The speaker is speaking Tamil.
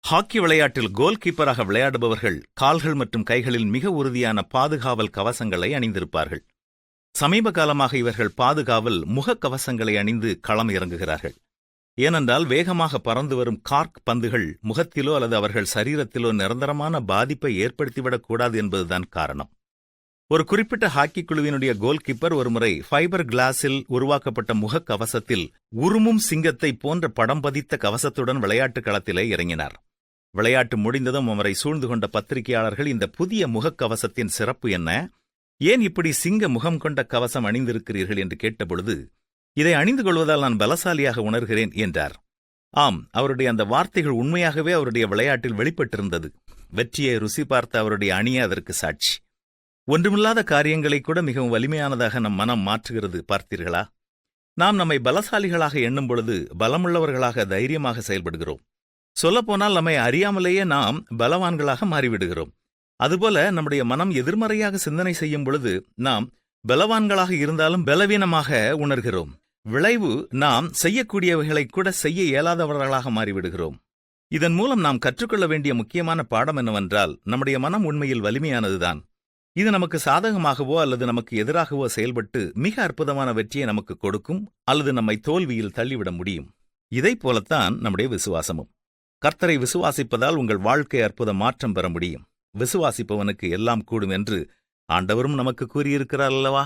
ஹாக்கி விளையாட்டில் கோல் கீப்பராக விளையாடுபவர்கள் கால்கள் மற்றும் கைகளில் மிக உறுதியான பாதுகாவல் கவசங்களை அணிந்திருப்பார்கள். சமீப காலமாக இவர்கள் பாதுகாவல் முகக்கவசங்களை அணிந்து களம் இறங்குகிறார்கள். ஏனென்றால் வேகமாக பறந்து வரும் கார்க் பந்துகள் முகத்திலோ அல்லது அவர்கள் சரீரத்திலோ நிரந்தரமான பாதிப்பை ஏற்படுத்திவிடக்கூடாது என்பதுதான் காரணம். ஒரு குறிப்பிட்ட ஹாக்கி குழுவினுடைய கோல் கீப்பர் ஒருமுறை ஃபைபர் கிளாஸில் உருவாக்கப்பட்ட முகக்கவசத்தில் உருமும் சிங்கத்தை போன்ற படம் பதித்த கவசத்துடன் விளையாட்டு களத்திலே இறங்கினார். விளையாட்டு முடிந்ததும் அவரை சூழ்ந்து கொண்ட பத்திரிகையாளர்கள், இந்த புதிய முகக்கவசத்தின் சிறப்பு என்ன, ஏன் இப்படி சிங்க முகம் கொண்ட கவசம் அணிந்திருக்கிறீர்கள் என்று கேட்டபொழுது, இதை அணிந்து கொள்வதால் நான் பலசாலியாக உணர்கிறேன் என்றார். ஆம், அவருடைய அந்த வார்த்தைகள் உண்மையாகவே அவருடைய விளையாட்டில் வெளிப்பட்டிருந்தது. வெற்றியை ருசி பார்த்த அவருடைய அணியே அதற்கு சாட்சி. ஒன்றுமில்லாத காரியங்களை கூட மிகவும் வலிமையானதாக நம் மனம் மாற்றுகிறது, பார்த்தீர்களா? நாம் நம்மை பலசாலிகளாக எண்ணும் பொழுது பலமுள்ளவர்களாக தைரியமாக செயல்படுகிறோம். சொல்லப்போனால் நம்மை அறியாமலேயே நாம் பலவான்களாக மாறிவிடுகிறோம். அதுபோல நம்முடைய மனம் எதிர்மறையாக சிந்தனை செய்யும் பொழுது நாம் பலவான்களாக இருந்தாலும் பலவீனமாக உணர்கிறோம். விளைவு, நாம் செய்யக்கூடியவைகளை கூட செய்ய இயலாதவர்களாக மாறிவிடுகிறோம். இதன் மூலம் நாம் கற்றுக்கொள்ள வேண்டிய முக்கியமான பாடம் என்னவென்றால், நம்முடைய மனம் உண்மையில் வலிமையானதுதான். இது நமக்கு சாதகமாகவோ அல்லது நமக்கு எதிராகவோ செயல்பட்டு மிக அற்புதமான வெற்றியை நமக்கு கொடுக்கும், அல்லது நம்மை தோல்வியில் தள்ளிவிட முடியும். இதைப் போலத்தான் நம்முடைய விசுவாசமும். கர்த்தரை விசுவாசிப்பதால் உங்கள் வாழ்க்கை அற்புத மாற்றம் பெற முடியும். விசுவாசிப்பவனுக்கு எல்லாம் கூடும் என்று ஆண்டவரும் நமக்கு கூறியிருக்கிறார் அல்லவா?